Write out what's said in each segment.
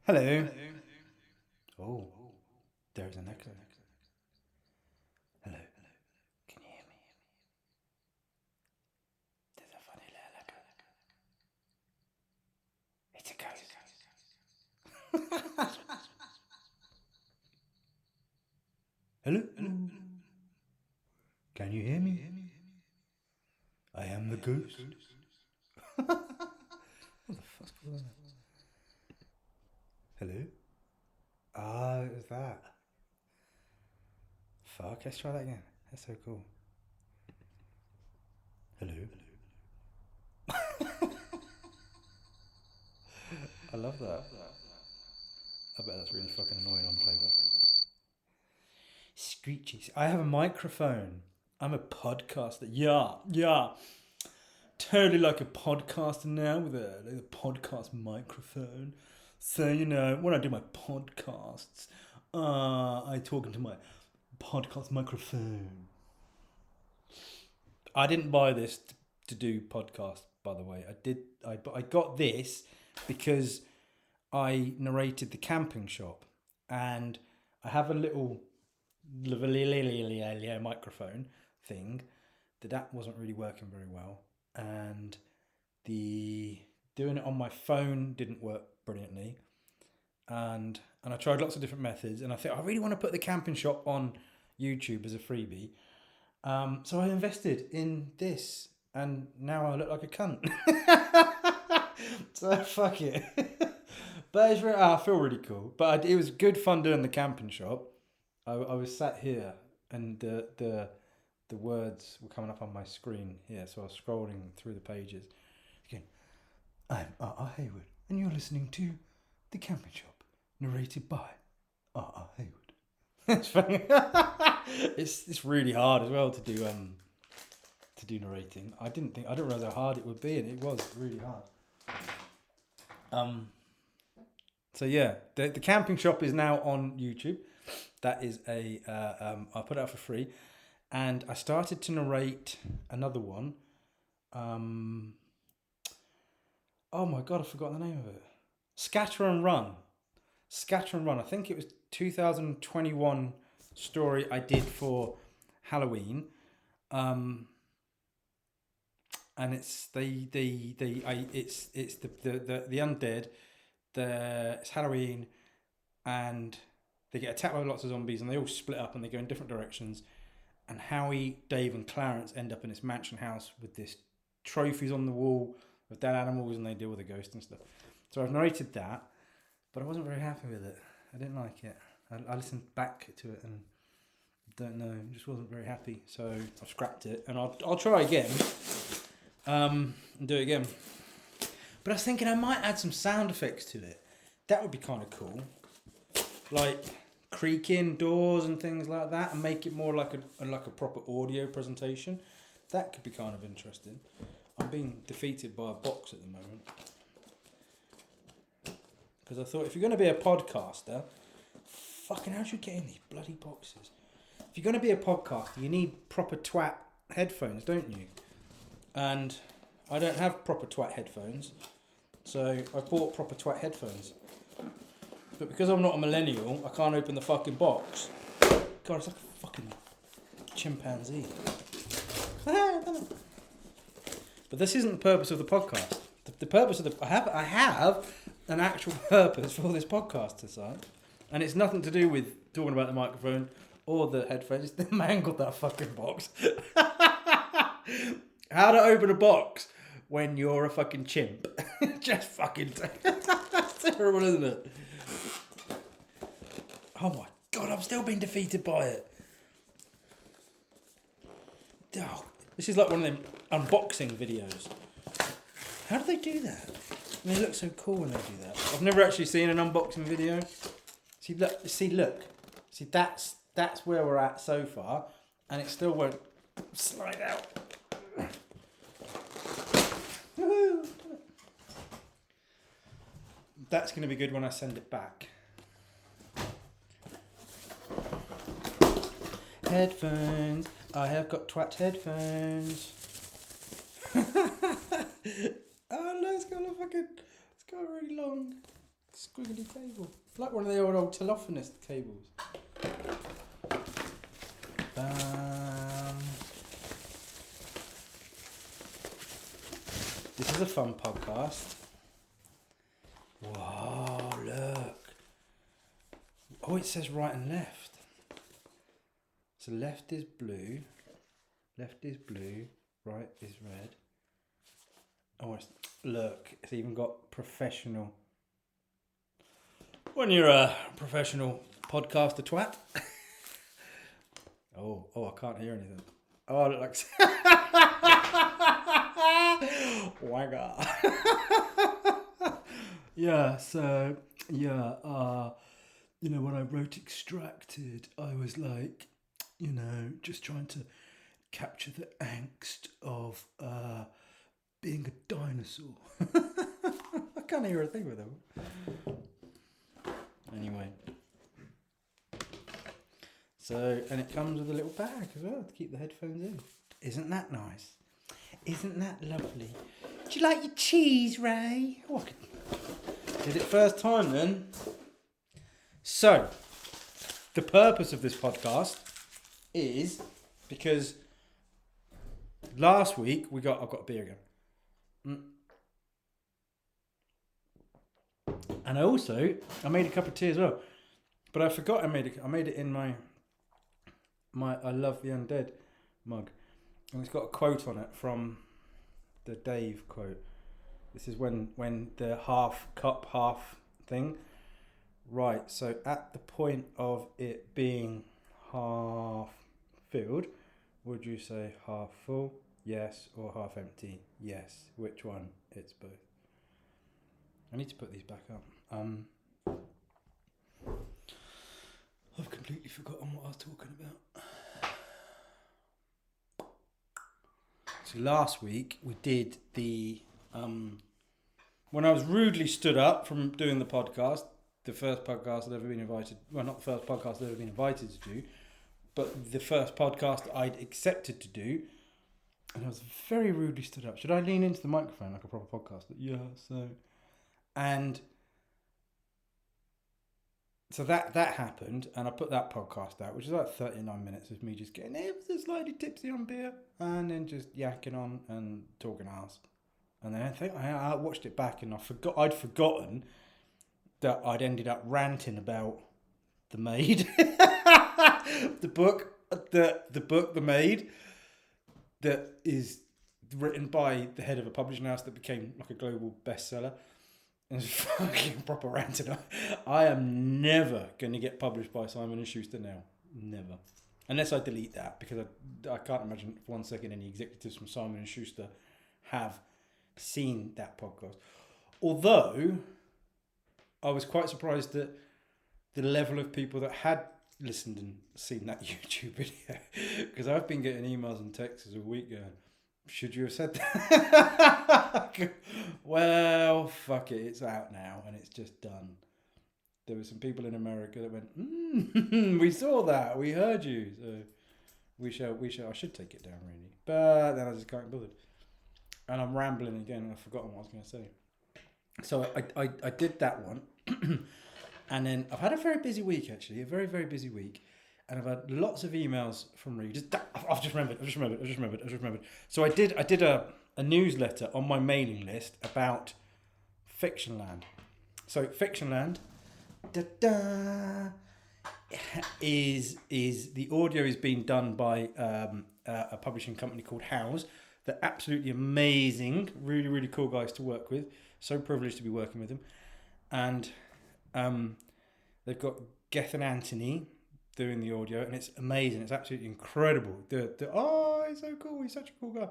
Hello. Oh, there's an echo. Hello. Can you hear me? There's a funny little echo. It's a ghost. Hello. Can you hear me? I am the ghost. What the fuck's going on? Hello. Ah, it was that. Fuck. Let's try that again. That's so cool. Hello. I love that. I bet that's really fucking annoying on playback. Screeches. I have a microphone. I'm a podcaster. Yeah. Totally like a podcaster now with a podcast microphone. So, when I do my podcasts, I talk into my podcast microphone. I didn't buy this to do podcast, by the way. I got this because I narrated the camping shop, and I have a little lavalier microphone thing that wasn't really working very well, and the doing it on my phone didn't work brilliantly, and I tried lots of different methods, and I think I really want to put the camping shop on YouTube as a freebie. So I invested in this, and now I look like a cunt. So fuck it. But I feel really cool. But it was good fun doing the camping shop. I was sat here, and the words were coming up on my screen here, so I was scrolling through the pages. Again, I'm R.R. Haywood, and you're listening to The Camping Shop, narrated by R.R. Haywood. It's funny. It's really hard as well to do narrating. I didn't realize how hard it would be, and it was really hard. So yeah, the camping shop is now on YouTube. That is I put it out for free, and I started to narrate another one. Oh my god, I forgot the name of it. Scatter and Run. I think it was 2021 story I did for Halloween. And it's it's the Undead. It's Halloween, and they get attacked by lots of zombies, and they all split up and they go in different directions. And Howie, Dave, and Clarence end up in this mansion house with this trophies on the wall of dead animals, and they deal with a ghost and stuff. So I've narrated that, but I wasn't very happy with it. I didn't like it. I listened back to it and don't know, just wasn't very happy. So I've scrapped it, and I'll try again, and do it again. But I was thinking I might add some sound effects to it. That would be kind of cool, like creaking doors and things like that, and make it more like a proper audio presentation. That could be kind of interesting. I'm being defeated by a box at the moment. Because I thought, if you're going to be a podcaster, fucking how do you get in these bloody boxes? If you're going to be a podcaster, you need proper twat headphones, don't you? And I don't have proper twat headphones, so I bought proper twat headphones. But because I'm not a millennial, I can't open the fucking box. God, it's like a fucking chimpanzee. But this isn't the purpose of the podcast. The purpose of I have an actual purpose for this podcast tonight, and it's nothing to do with talking about the microphone or the headphones. They mangled that fucking box. How to open a box when you're a fucking chimp? Just fucking terrible, isn't it? Oh my god, I'm still being defeated by it. Oh, this is like one of them unboxing videos. How do they do that? I mean, they look so cool when they do that. I've never actually seen an unboxing video. See, look. See, that's where we're at so far, and it still won't slide out. That's going to be good when I send it back. Headphones. I have got twat headphones. Oh no, it's got a really long squiggly table. like one of the old telephonist cables. This is a fun podcast. Whoa, look. Oh, it says right and left. So left is blue, right is red. Oh, look, it's even got professional. When you're a professional podcaster twat. Oh, I can't hear anything. Oh, it looks. Wagger. Yeah, so, yeah, when I wrote Extracted, I was like, just trying to capture the angst of being a dinosaur. I can't hear a thing with them. Anyway. So, and it comes with a little bag as well to keep the headphones in. Isn't that nice? Isn't that lovely? Do you like your cheese, Ray? Oh, I did it first time then. So, the purpose of this podcast is because last week I've got a beer again. And I made a cup of tea as well. But I forgot I made it in my I Love the Undead mug. And it's got a quote on it from the Dave quote. This is when the half cup, half thing. Right, so at the point of it being half filled, would you say half full? Yes. Or half empty? Yes. Which one? It's both. I need to put these back up. I've completely forgotten what I was talking about. So last week we did the when I was rudely stood up from doing the podcast, the first podcast I'd ever been invited. Well, not the first podcast I'd ever been invited to do, but the first podcast I'd accepted to do. And I was very rudely stood up. Should I lean into the microphone like a proper podcaster? Yeah. So that happened, and I put that podcast out, which is like 39 minutes of me just getting ever so slightly tipsy on beer, and then just yakking on and talking arse. And then I think I watched it back, and I'd forgotten that I'd ended up ranting about The Maid, the book, The Maid, that is written by the head of a publishing house that became like a global bestseller. And it's fucking proper ranting. I am never going to get published by Simon & Schuster now. Never. Unless I delete that, because I can't imagine for 1 second any executives from Simon & Schuster have seen that podcast. Although, I was quite surprised at the level of people that had listened and seen that YouTube video. Because I've been getting emails and texts a week going, should you have said that? Well, fuck it, it's out now and it's just done. There were some people in America that went, we saw that, we heard you. So we shall. I should take it down really, but then I just can't be bothered. And I'm rambling again and I've forgotten what I was going to say. So I did that one. And then I've had a very busy week actually, a very, very busy week. And I've had lots of emails from readers. I've just remembered. So I did a newsletter on my mailing list about Fictionland. So Fictionland is the audio is being done by a publishing company called House. They're absolutely amazing, really, really cool guys to work with. So privileged to be working with them. And they've got Geth and Anthony doing the audio, and it's amazing. It's absolutely incredible. He's so cool. He's such a cool guy.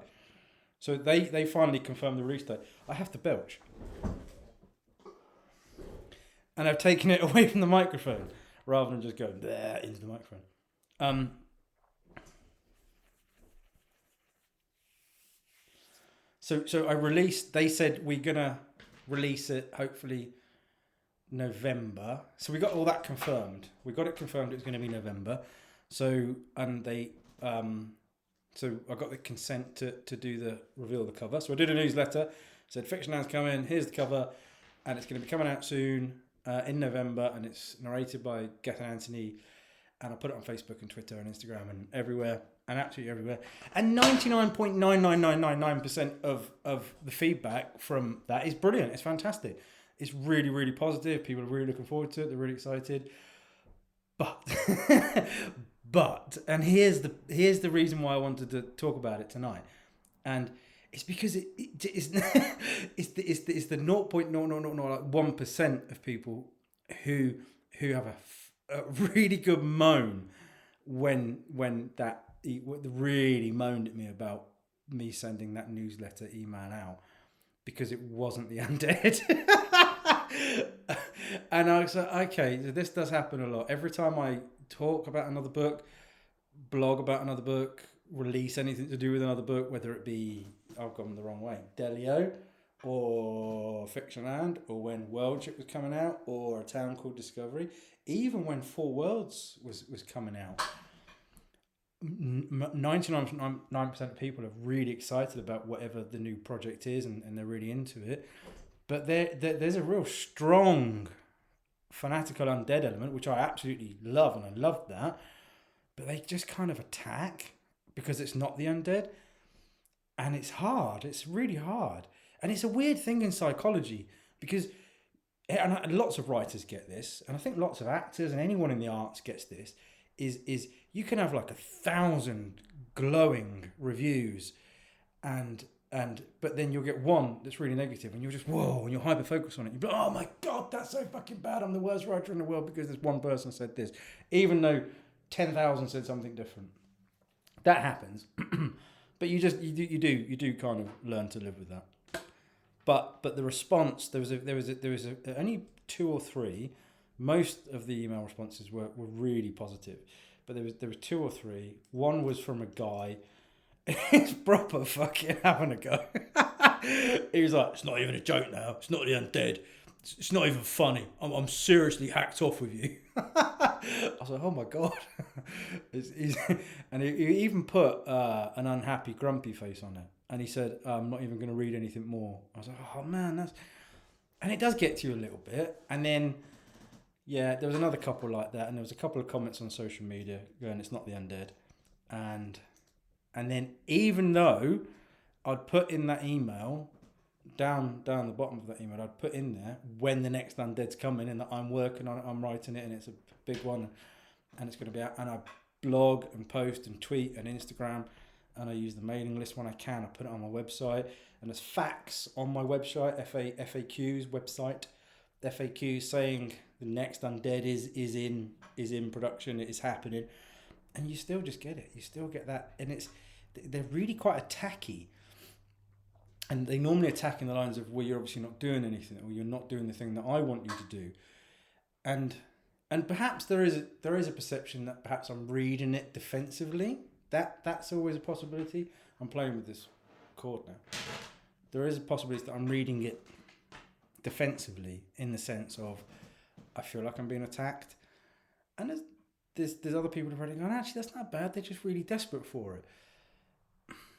So they finally confirmed the release date. I have to belch, and I've taken it away from the microphone rather than just going there into the microphone. So I released. They said we're gonna release it hopefully November. So we got all that confirmed. We got it confirmed it was going to be November. So they so I got the consent to do the reveal the cover. So I did a newsletter, said Fictionland's coming, here's the cover, and it's going to be coming out soon. in November, and it's narrated by Gethin Anthony. And I put it on Facebook and Twitter and Instagram and everywhere, and absolutely everywhere. And 99.99999% of the feedback from that is brilliant. It's fantastic. It's really, really positive. People are really looking forward to it. They're really excited. But, and here's the reason why I wanted to talk about it tonight, and it's because it's the 0.0001% of people who have a really good moan when that really moaned at me about me sending that newsletter email out because it wasn't the Undead. And I was like, okay, so this does happen a lot. Every time I talk about another book, blog about another book, release anything to do with another book, whether it be, I've gone the wrong way, Delio, or Fictionland, or when World Ship was coming out, or A Town Called Discovery, even when Four Worlds was coming out, 99% of people are really excited about whatever the new project is, and they're really into it. But there's a real strong fanatical Undead element, which I absolutely love, and I love that. But they just kind of attack because it's not the Undead. And it's hard. It's really hard. And it's a weird thing in psychology because, and lots of writers get this, and I think lots of actors and anyone in the arts gets this, is you can have like 1,000 glowing reviews but then you'll get one that's really negative and you're just, whoa, and you're hyper focused on it. You're like, oh my God, that's so fucking bad. I'm the worst writer in the world because this one person said this, even though 10,000 said something different. That happens. But you do kind of learn to live with that. But the response, there was only 2 or 3. Most of the email responses were really positive, but there was 2 or 3. One was from a guy. He's proper fucking having a go. He was like, it's not even a joke now. It's not the Undead. It's not even funny. I'm seriously hacked off with you. I was like, oh my God. And he even put an unhappy, grumpy face on it. And he said, I'm not even going to read anything more. I was like, oh man, and it does get to you a little bit. And then, yeah, there was another couple like that. And there was a couple of comments on social media going, it's not the Undead. And then even though I'd put in that email, down the bottom of that email, I'd put in there when the next Undead's coming and that I'm working on it, I'm writing it, and it's a big one, and it's going to be out. And I blog and post and tweet and Instagram, and I use the mailing list when I can. I put it on my website, and there's facts on my website, FAQs website, FAQs saying the next Undead is in production, it is happening, and you still just get it. You still get that, and they're really quite attacky. And they normally attack in the lines of, well, you're obviously not doing anything, or you're not doing the thing that I want you to do. And perhaps there is a perception that perhaps I'm reading it defensively. That's always a possibility. I'm playing with this chord now. There is a possibility that I'm reading it defensively in the sense of I feel like I'm being attacked. And there's other people who've already gone, actually, that's not bad. They're just really desperate for it.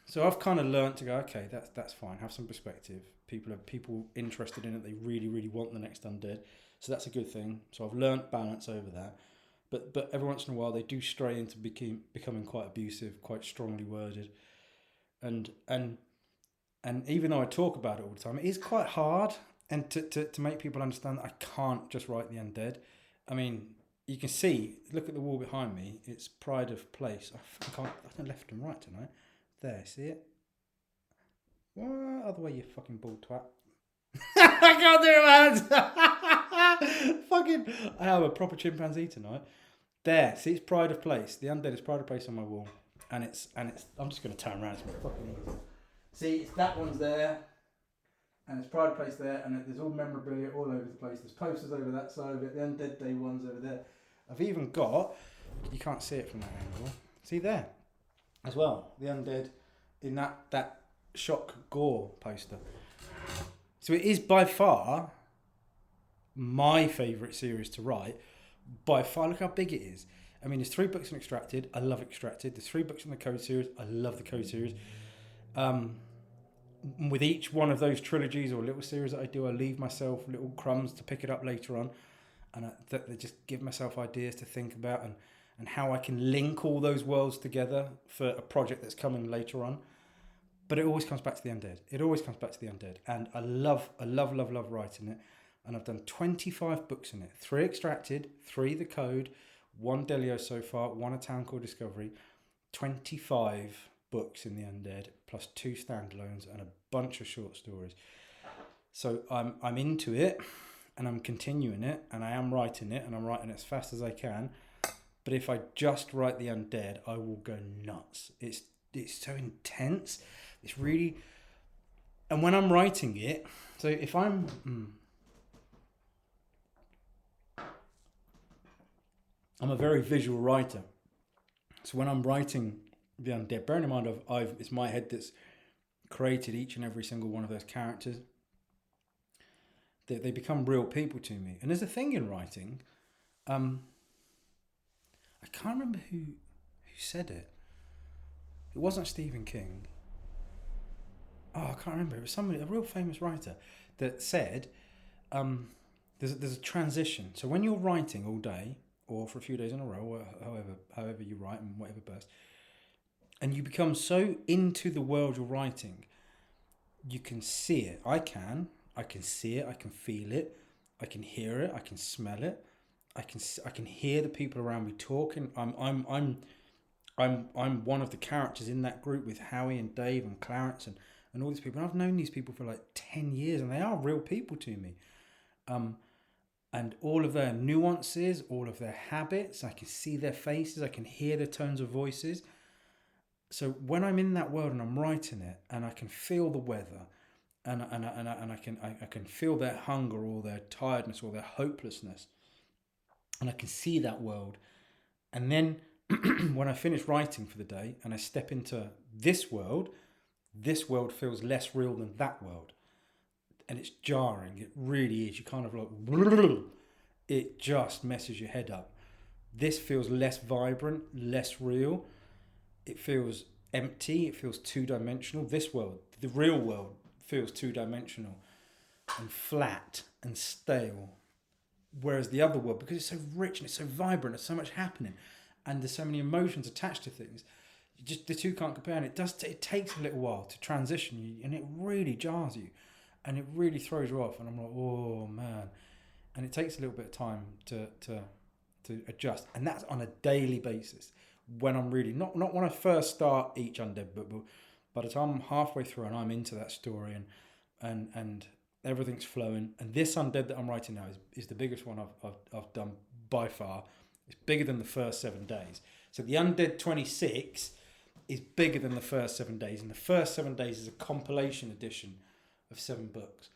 So I've kind of learnt to go, okay, that's fine. Have some perspective. People interested in it. They really, really want the next Undead. So that's a good thing. So I've learnt balance over that. But every once in a while they do stray into becoming quite abusive, quite strongly worded. And even though I talk about it all the time, it is quite hard and to make people understand that I can't just write the Undead. I mean, you can see, look at the wall behind me. It's Pride of Place. I don't left and right tonight. There, see it? What? Other way, you fucking bald twat. I can't do it, man. Fucking, I have a proper chimpanzee tonight. There, see, it's Pride of Place. The Undead is Pride of Place on my wall, and it's. I'm just gonna turn around. It's fucking easy. See, it's that one's there, and it's Pride of Place there, and there's all memorabilia all over the place. There's posters over that side of it. The Undead Day one's over there. I've even got. You can't see it from that angle. See there. As well, the Undead in that shock gore poster. So it is by far my favourite series to write. By far, look how big it is. I mean, there's 3 books on Extracted. I love Extracted. There's 3 books in the Code series. I love the Code series. With each one of those trilogies or little series that I do, I leave myself little crumbs to pick it up later on. and that just give myself ideas to think about, and how I can link all those worlds together for a project that's coming later on. But it always comes back to the Undead. It always comes back to the Undead, and I love writing it. And I've done 25 books in it. 3 Extracted, 3 The Code, 1 Delio so far, 1 A Town Called Discovery. 25 books in the Undead, plus 2 standalones and a bunch of short stories. So I'm into it, and I'm continuing it, and I am writing it, and I'm writing it as fast as I can. But if I just write the Undead, I will go nuts. It's so intense. It's really, and when I'm writing it, so if I'm a very visual writer. So when I'm writing the Undead, bearing in mind it's my head that's created each and every single one of those characters. They become real people to me. And there's a thing in writing. I can't remember who said it. It wasn't Stephen King. Oh, I can't remember. It was somebody, a real famous writer, that said there's a transition. So when you're writing all day, or for a few days in a row, or however you write and whatever burst, and you become so into the world you're writing, you can see it. I can see it. I can feel it. I can hear it. I can smell it. I can hear the people around me talking. I'm one of the characters in that group with Howie and Dave and Clarence and all these people. And I've known these people for like 10 years, and they are real people to me. And all of their nuances, all of their habits, I can see their faces, I can hear the tones of voices. So when I'm in that world and I'm writing it, and I can feel the weather, and I can feel their hunger or their tiredness or their hopelessness, and I can see that world. And then when I finish writing for the day and I step into this world feels less real than that world. And it's jarring. It really is. You kind of like, it just messes your head up. This feels less vibrant, less real. It feels empty. It feels two-dimensional. This world, the real world, feels two-dimensional and flat and stale. Whereas the other world, because it's so rich and it's so vibrant, there's so much happening, and there's so many emotions attached to things, the two can't compare. And it takes a little while to transition you, and it really jars you. And it really throws you off, and I'm like, oh man. And it takes a little bit of time to adjust, and that's on a daily basis. When I'm really not when I first start each Undead book, but by the time I'm halfway through and I'm into that story and everything's flowing. And this Undead that I'm writing now is the biggest one I've done by far. It's bigger than the first 7 days. So the Undead 26 is bigger than the first 7 days, and the first 7 days is a compilation edition of 7 books.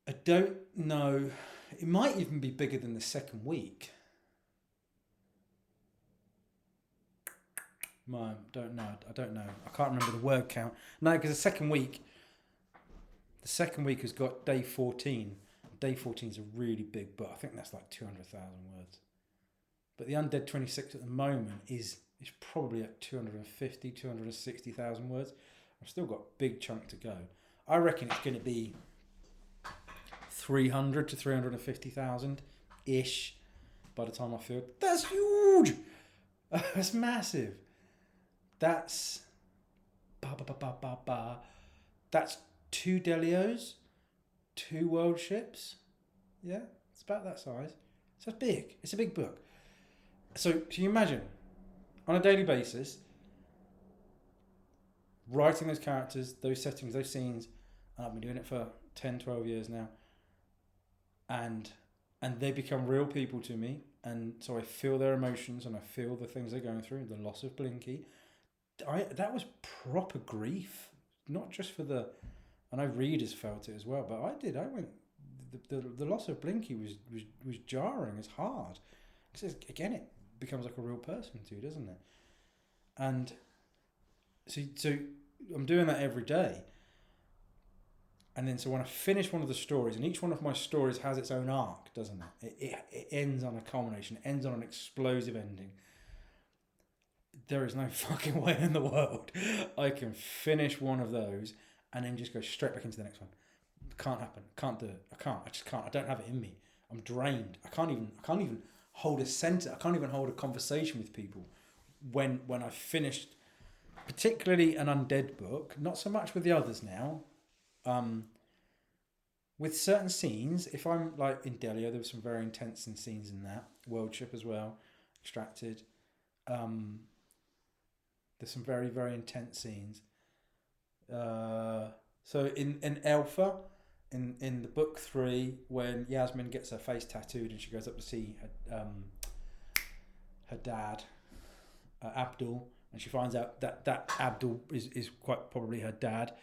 I don't know. It might even be bigger than the second week. I don't know. I can't remember the word count. No, because the second week has got day 14. Day 14 is a really big book. I think that's like 200,000 words. But the Undead 26 at the moment is probably at 250, 260,000 words. I've still got a big chunk to go. I reckon it's going to be 300 to 350,000 ish by the time I feel. That's huge. That's massive. That's that's 2 Delios, 2 world ships. Yeah, it's about that size. So it's big. It's a big book. So can you imagine, on a daily basis, writing those characters, those settings, those scenes, and I've been doing it for 10, 12 years now, and they become real people to me, and so I feel their emotions and I feel the things they're going through, the loss of Blinky. That was proper grief, not just for the, I know readers felt it as well, but I went, the loss of Blinky was jarring, it's hard, because again it becomes like a real person too, doesn't it? And so I'm doing that every day. And then so when I finish one of the stories, and each one of my stories has its own arc, doesn't it? It ends on a culmination, it ends on an explosive ending. There is no fucking way in the world I can finish one of those and then just go straight back into the next one. Can't happen. Can't do it. I just can't. I don't have it in me. I'm drained. I can't even hold a sentence. I can't even hold a conversation with people when I've finished, particularly an Undead book. Not so much with the others now. With certain scenes, if I'm like in Delia, there were some very intense scenes in that. World Ship as well, Extracted. There's some very, very intense scenes. So in Alpha, in the book 3, when Yasmin gets her face tattooed and she goes up to see her dad, Abdul, and she finds out that Abdul is quite probably her dad.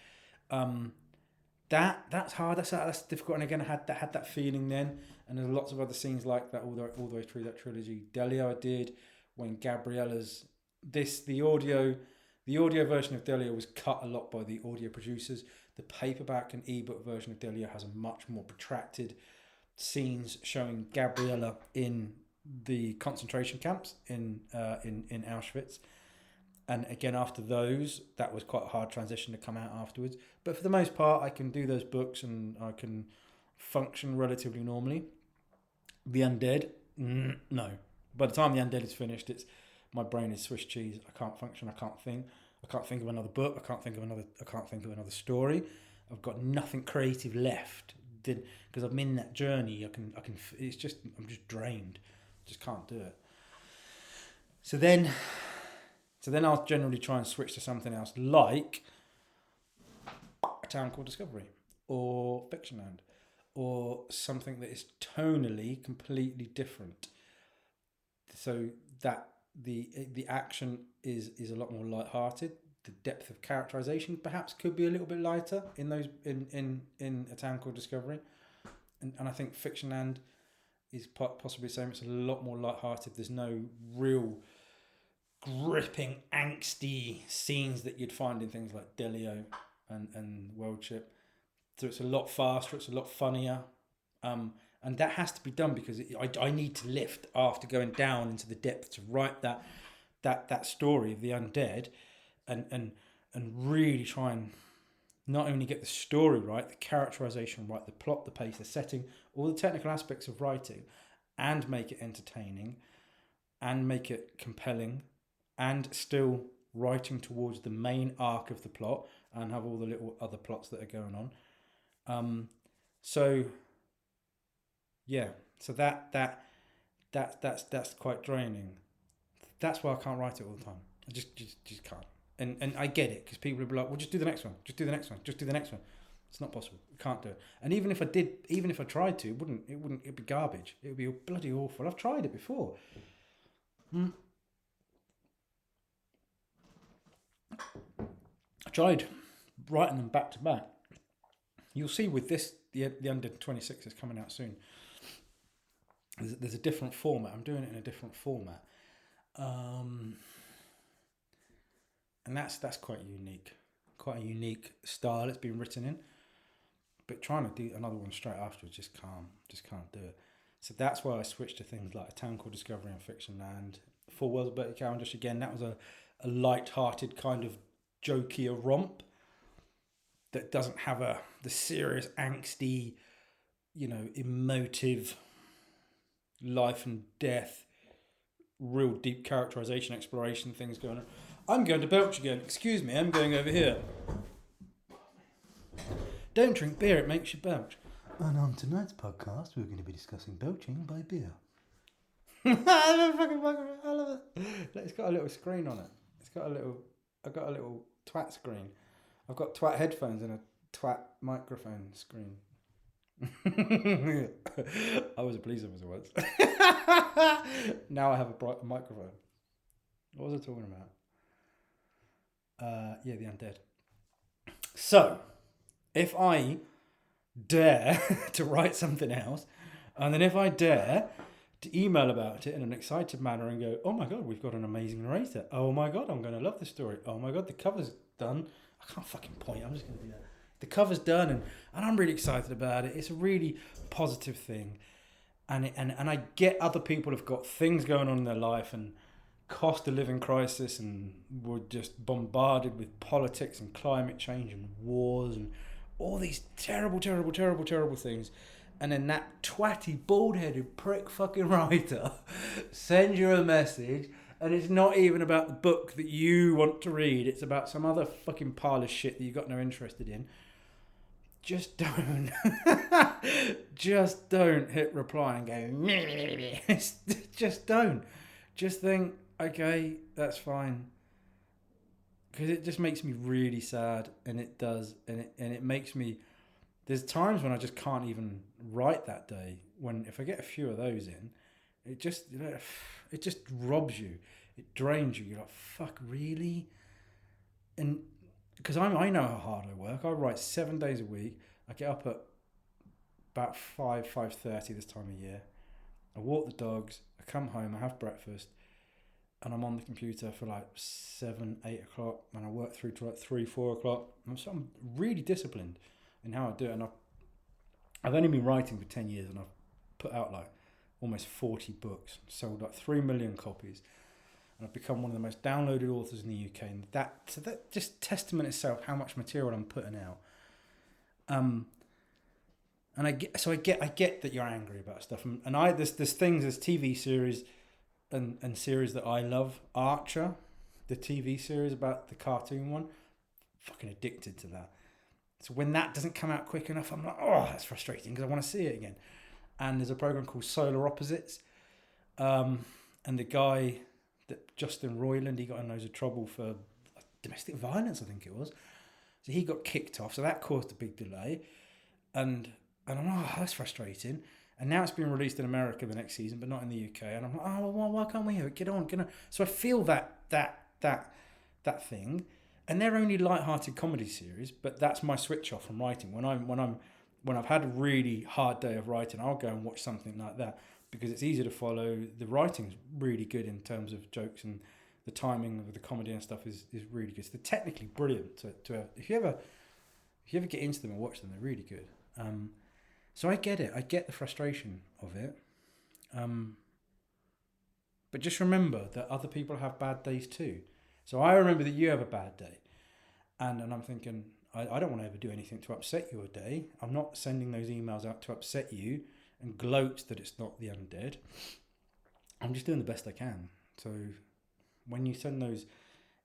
That's hard. That's difficult. And again, I had that feeling then. And there's lots of other scenes like that all the way through that trilogy. Delia I did when Gabriella's the audio version of Delia was cut a lot by the audio producers. The paperback and ebook version of Delia has a much more protracted scenes showing Gabriella in the concentration camps in Auschwitz. And again, after those, that was quite a hard transition to come out afterwards. But for the most part, I can do those books and I can function relatively normally. The Undead, no. By the time The Undead is finished, my brain is Swiss cheese. I can't function. I can't think. I can't think of another book. I can't think of another story. I've got nothing creative left. Because I'm in that journey. I can. It's just I'm just drained. Just can't do it. So then I'll generally try and switch to something else, like A Town Called Discovery, or Fictionland, or something that is tonally completely different. So that the action is a lot more light-hearted. The depth of characterization perhaps could be a little bit lighter in those in A Town Called Discovery, and I think Fictionland is possibly the same. It's a lot more light-hearted. There's no real gripping, angsty scenes that you'd find in things like Delio and World Ship. So it's a lot faster, it's a lot funnier. And that has to be done because I need to lift after going down into the depth to write that story of the Undead and really try and not only get the story right, the characterization right, the plot, the pace, the setting, all the technical aspects of writing, and make it entertaining and make it compelling, and still writing towards the main arc of the plot and have all the little other plots that are going on. So that's quite draining. That's why I can't write it all the time. I just can't. And I get it because people will be like, well, just do the next one. Just do the next one. Just do the next one. It's not possible. I can't do it. And even if I tried to, it'd be garbage. It would be bloody awful. I've tried it before. I tried writing them back to back. You'll see with this, the Undead 26 is coming out soon. There's a different format. I'm doing it in a different format. And that's quite unique. Quite a unique style it's been written in. But trying to do another one straight afterwards just can't do it. So that's why I switched to things like A Town Called Discovery and Fictionland. 4 Worlds of Bertie Cavendish, again, that was a light-hearted kind of jokier romp that doesn't have the serious, angsty, emotive life and death, real deep characterization, exploration things going on. I'm going to belch again. Excuse me, I'm going over here. Don't drink beer, it makes you belch. And on tonight's podcast, we're going to be discussing belching by beer. I love it. It's got a little screen on it. I've got a little twat screen. I've got twat headphones and a twat microphone screen. I was a police officer once. Now I have a bright microphone. What was I talking about? The Undead. So, if I dare to write something else, and then if I dare to email about it in an excited manner and go, oh my God, we've got an amazing narrator. Oh my God, I'm going to love this story. Oh my God, the cover's done. I can't fucking point. I'm just going to do that. The cover's done and I'm really excited about it. It's a really positive thing. And I get other people have got things going on in their life and cost of living crisis and were just bombarded with politics and climate change and wars and all these terrible, terrible, terrible, terrible things. and then that twatty, bald-headed prick fucking writer sends you a message, and it's not even about the book that you want to read. It's about some other fucking pile of shit that you got no interest in. Just don't. Just don't hit reply and go. Just don't. Just think, okay, that's fine. Because it just makes me really sad, and it does, and it makes me. There's times when I just can't even write that day. When if I get a few of those in, it just robs you. It drains you. You're like, fuck, really? And because I know how hard I work. I write 7 days a week. I get up at about 5:30 this time of year. I walk the dogs. I come home. I have breakfast, and I'm on the computer for like 7, 8 o'clock, and I work through to like 3, 4 o'clock. So I'm really disciplined in how I do it. And I've only been writing for 10 years, and I've put out like almost 40 books, sold like 3 million copies. And I've become one of the most downloaded authors in the UK, and that just testament itself how much material I'm putting out. And I get that you're angry about stuff, and there's TV series and series that I love. Archer, the TV series about the cartoon one, fucking addicted to that. So when that doesn't come out quick enough, I'm like, oh, that's frustrating because I want to see it again. And there's a program called Solar Opposites, and the guy. That Justin Roiland, he got in loads of trouble for domestic violence, I think it was. So he got kicked off, so that caused a big delay. And I'm like, oh, that's frustrating. And now it's been released in America the next season, but not in the UK. And I'm like, oh, well, why can't we have it? Get on. So I feel that thing. And they're only light-hearted comedy series, but that's my switch off from writing. When I've had a really hard day of writing, I'll go and watch something like that. Because it's easy to follow. The writing's really good in terms of jokes, and the timing of the comedy and stuff is really good. So they're technically brilliant to have. If you ever get into them and watch them, they're really good. So I get it. I get the frustration of it. But just remember that other people have bad days too. So I remember that you have a bad day, and I'm thinking I don't want to ever do anything to upset your day. I'm not sending those emails out to upset you and gloat that it's not the Undead. I'm just doing the best I can. So when you send those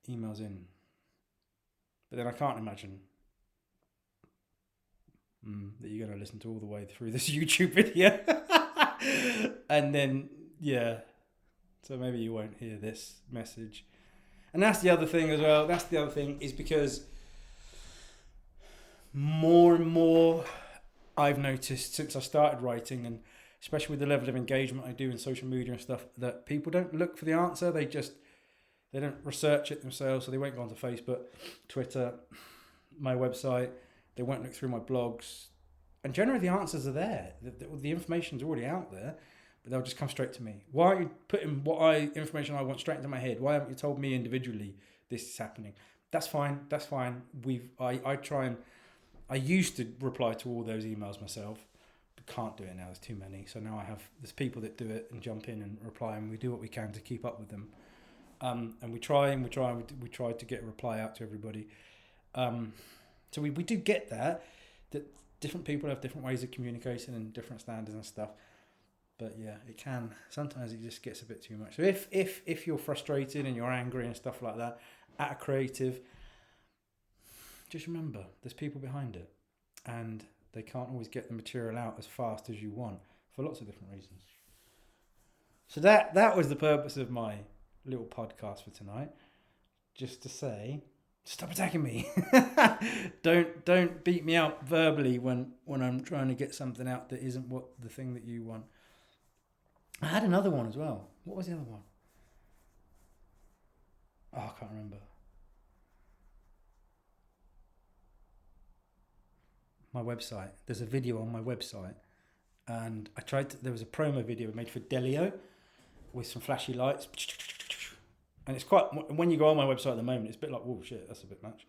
emails in, but then I can't imagine that you're going to listen to all the way through this YouTube video. And then, yeah, so maybe you won't hear this message. And that's the other thing as well. That's the other thing is because more and more I've noticed since I started writing, and especially with the level of engagement I do in social media and stuff, that people don't look for the answer. They don't research it themselves. So they won't go onto Facebook, Twitter, my website. They won't look through my blogs. And generally the answers are there. The information's already out there, but they'll just come straight to me. Why are you putting information I want straight into my head? Why haven't you told me individually this is happening? That's fine. I used to reply to all those emails myself, but can't do it now. There's too many. So now there's people that do it and jump in and reply, and we do what we can to keep up with them. And we try to get a reply out to everybody. So we do get that different people have different ways of communicating and different standards and stuff. But yeah, sometimes it just gets a bit too much. So if you're frustrated and you're angry and stuff like that at a creative, just remember, there's people behind it, and they can't always get the material out as fast as you want for lots of different reasons. So that was the purpose of my little podcast for tonight. Just to say, stop attacking me. Don't beat me up verbally when I'm trying to get something out that isn't what the thing that you want. I had another one as well. What was the other one? Oh, I can't remember. My website. There's a video on my website, and there was a promo video made for Delio with some flashy lights, and it's quite, when you go on my website at the moment, it's a bit like, whoa, shit, that's a bit much.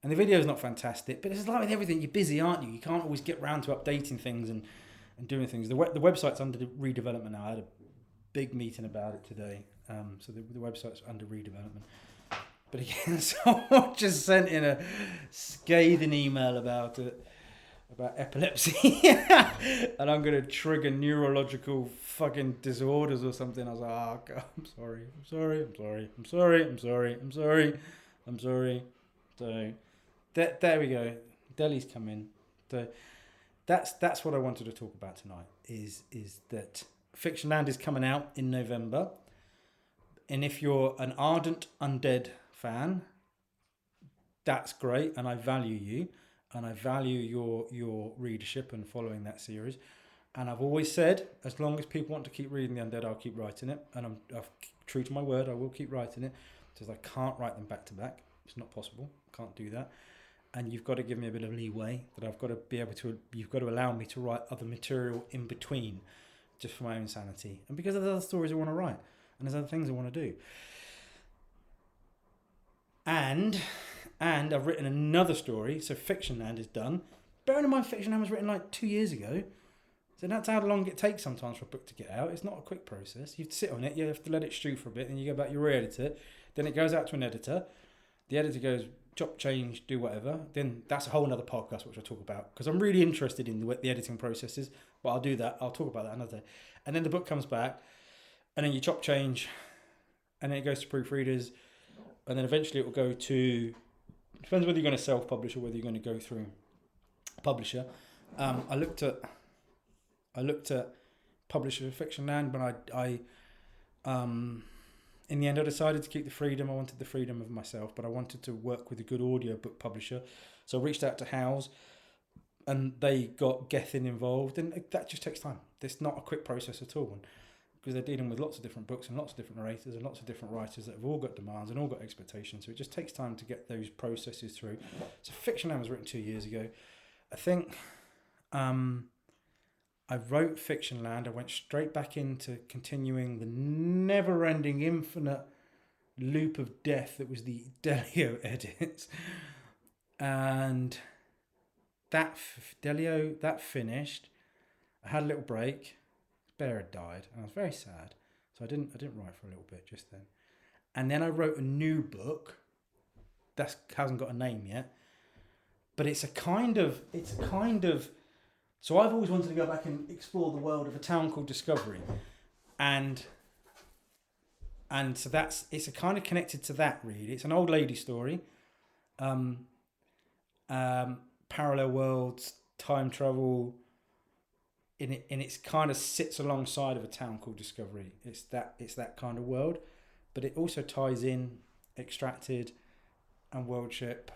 And the video is not fantastic, but it's like with everything, you're busy, aren't you? You can't always get round to updating things and doing things. The website's under redevelopment now. I had a big meeting about it today, so the website's under redevelopment. But again, someone just sent in a scathing email about it. about epilepsy, and I'm gonna trigger neurological fucking disorders or something. I was like, oh God, I'm sorry. So there we go. Delhi's come in. So that's what I wanted to talk about tonight. Is that Fictionland is coming out in November, and if you're an ardent Undead fan, that's great, and I value you. And I value your readership and following that series. And I've always said, as long as people want to keep reading The Undead, I'll keep writing it. And I'm true to my word, I will keep writing it. Because I can't write them back to back. It's not possible. Can't do that. And you've got to give me a bit of leeway. That I've got to be able to, you've got to allow me to write other material in between. Just for my own sanity. And because there's other stories I want to write. And there's other things I want to do. And I've written another story, so Fictionland is done. Bearing in mind, Fictionland was written like 2 years ago. So that's how long it takes sometimes for a book to get out. It's not a quick process. You have to sit on it, you have to let it stew for a bit, then you go back, you re-edit it. Then it goes out to an editor. The editor goes, chop, change, do whatever. Then that's a whole other podcast, which I'll talk about. Because I'm really interested in the editing processes. But I'll do that. I'll talk about that another day. And then the book comes back. And then you chop, change. And then it goes to proofreaders. And then eventually it will go to... Depends whether you're going to self-publish or whether you're going to go through a publisher. I looked at publisher Fictionland, but I in the end I decided to keep the freedom. I wanted the freedom of myself, but I wanted to work with a good audiobook publisher. So I reached out to Howes, and they got Gethin involved, and that just takes time. It's not a quick process at all. Because they're dealing with lots of different books and lots of different narrators and lots of different writers that have all got demands and all got expectations. So it just takes time to get those processes through. So Fictionland was written 2 years ago. I think I wrote Fictionland. I went straight back into continuing the never-ending, infinite loop of death that was the Delio edits. And that finished. I had a little break. Bear had died, and I was very sad, so I didn't write for a little bit just then. And then I wrote a new book that hasn't got a name yet, but it's a kind of. So I've always wanted to go back and explore the world of a town called Discovery, and so it's a kind of connected to that. Really, it's an old lady story, parallel worlds, time travel. And it's kind of sits alongside of a town called Discovery. It's that kind of world, but it also ties in Extracted and Worldship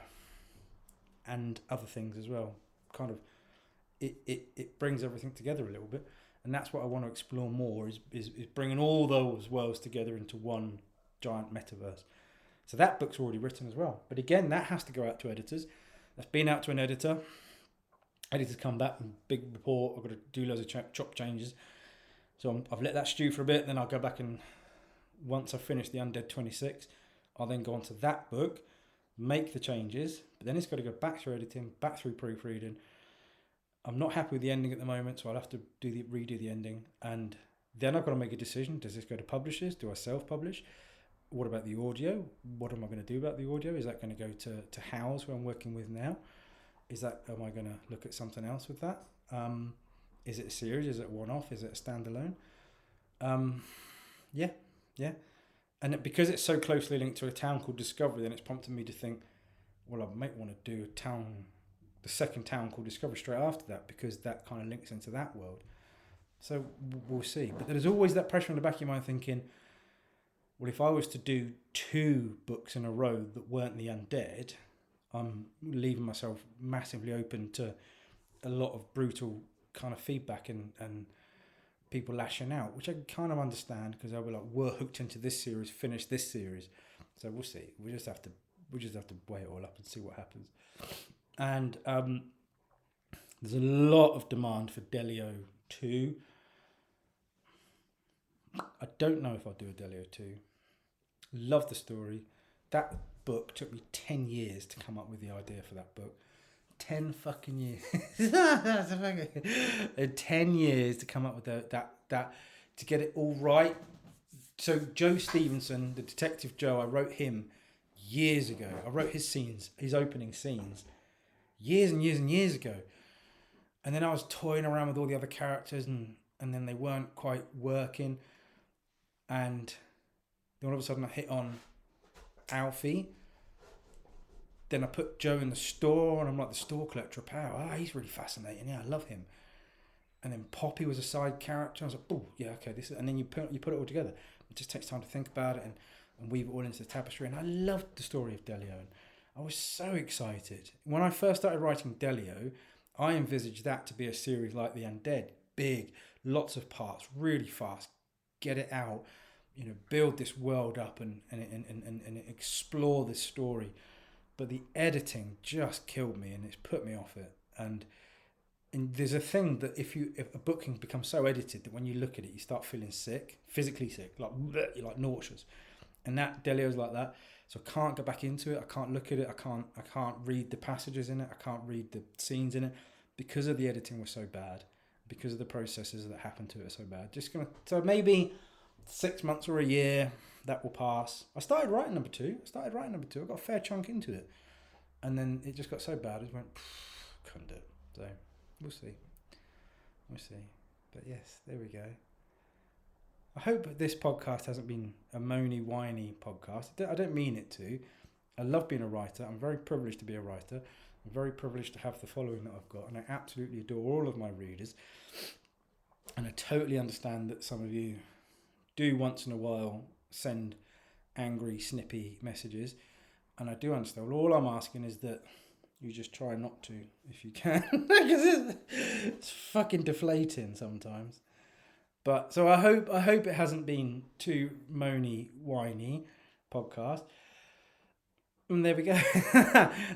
and other things as well. Kind of, it brings everything together a little bit, and that's what I want to explore more is bringing all those worlds together into one giant metaverse. So that book's already written as well, but again, that has to go out to editors. That's been out to an editor. Editors come back and big report. I've got to do loads of chop changes. So I've let that stew for a bit. Then I'll go back and once I've finished the Undead 26, I'll then go on to that book, make the changes. But then it's got to go back through editing, back through proofreading. I'm not happy with the ending at the moment, so I'll have to redo the ending. And then I've got to make a decision. Does this go to publishers? Do I self-publish? What about the audio? What am I going to do about the audio? Is that going to go to Howes, who I'm working with now? Am I going to look at something else with that? Is it a series? Is it a one-off? Is it a standalone? Yeah. And because it's so closely linked to a town called Discovery, then it's prompted me to think, well, I might want to do the second town called Discovery straight after that, because that kind of links into that world. So we'll see. But there's always that pressure in the back of your mind thinking, well, if I was to do 2 books in a row that weren't the Undead, I'm leaving myself massively open to a lot of brutal kind of feedback and people lashing out, which I can kind of understand, because they'll be like, we're hooked into this series, finish this series. So we'll see. We just have to weigh it all up and see what happens. And there's a lot of demand for Delio 2. I don't know if I'll do a Delio 2. Love the story. That book took me 10 years to come up with the idea for that book. 10 fucking years. 10 years to come up with that to get it all right. So Joe Stevenson, the Detective Joe, I wrote him years ago. I wrote his opening scenes, years and years and years ago. And then I was toying around with all the other characters, and then they weren't quite working. And then all of a sudden I hit on Alfie. Then I put Joe in the store, and I'm like the store collector of power. He's really fascinating. Yeah, I love him. And then Poppy was a side character. I was like, oh, yeah, okay, this is, and then you put it all together. It just takes time to think about it and weave it all into the tapestry. And I loved the story of Delio. And I was so excited. When I first started writing Delio, I envisaged that to be a series like The Undead. Big, lots of parts, really fast. Get it out, build this world up and explore this story. But the editing just killed me, and it's put me off it. And there's a thing that if a book can become so edited that when you look at it, you start feeling sick, physically sick, like you're like nauseous. And that Delio's like that. So I can't go back into it. I can't look at it. I can't read the passages in it. I can't read the scenes in it because of the editing was so bad, because of the processes that happened to it are so bad. So maybe 6 months or a year that will pass. I started writing number two. I got a fair chunk into it, and then it just got so bad. I just went, couldn't do it. So we'll see. But yes, there we go. I hope this podcast hasn't been a moany, whiny podcast. I don't mean it to. I love being a writer. I'm very privileged to be a writer. I'm very privileged to have the following that I've got, and I absolutely adore all of my readers. And I totally understand that some of you do once in a while send angry, snippy messages, and I do understand. Well, all I'm asking is that you just try not to, if you can, because it's fucking deflating sometimes. But so I hope it hasn't been too moany, whiny podcast. And there we go.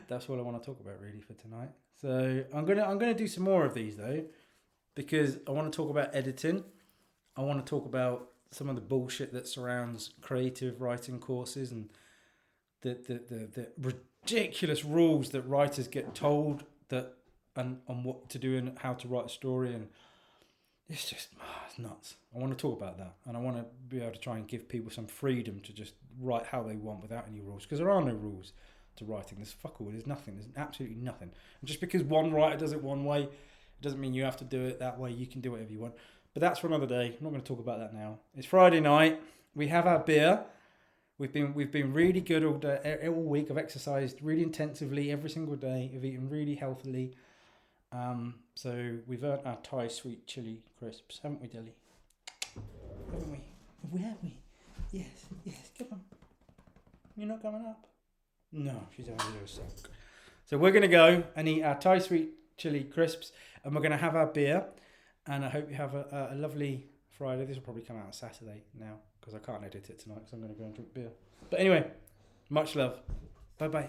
That's what I want to talk about really for tonight. So I'm gonna do some more of these though, because I want to talk about editing. I want to talk about some of the bullshit that surrounds creative writing courses and the ridiculous rules that writers get told that and on what to do and how to write a story, and it's just it's nuts. I want to talk about that, and I want to be able to try and give people some freedom to just write how they want without any rules, because there are no rules to writing. There's fuck all. There's nothing. There's absolutely nothing. And just because one writer does it one way, it doesn't mean you have to do it that way. You can do whatever you want. But that's for another day. I'm not going to talk about that now. It's Friday night. We have our beer. We've been really good all day, all week. I've exercised really intensively every single day. I've eaten really healthily. So we've earned our Thai sweet chili crisps, haven't we, Dilly? Haven't we? Have we? Yes. Come on. You're not coming up? No, she's having a little soak. So we're going to go and eat our Thai sweet chili crisps, and we're going to have our beer. And I hope you have a lovely Friday. This will probably come out Saturday now, because I can't edit it tonight, because I'm going to go and drink beer. But anyway, much love. Bye-bye.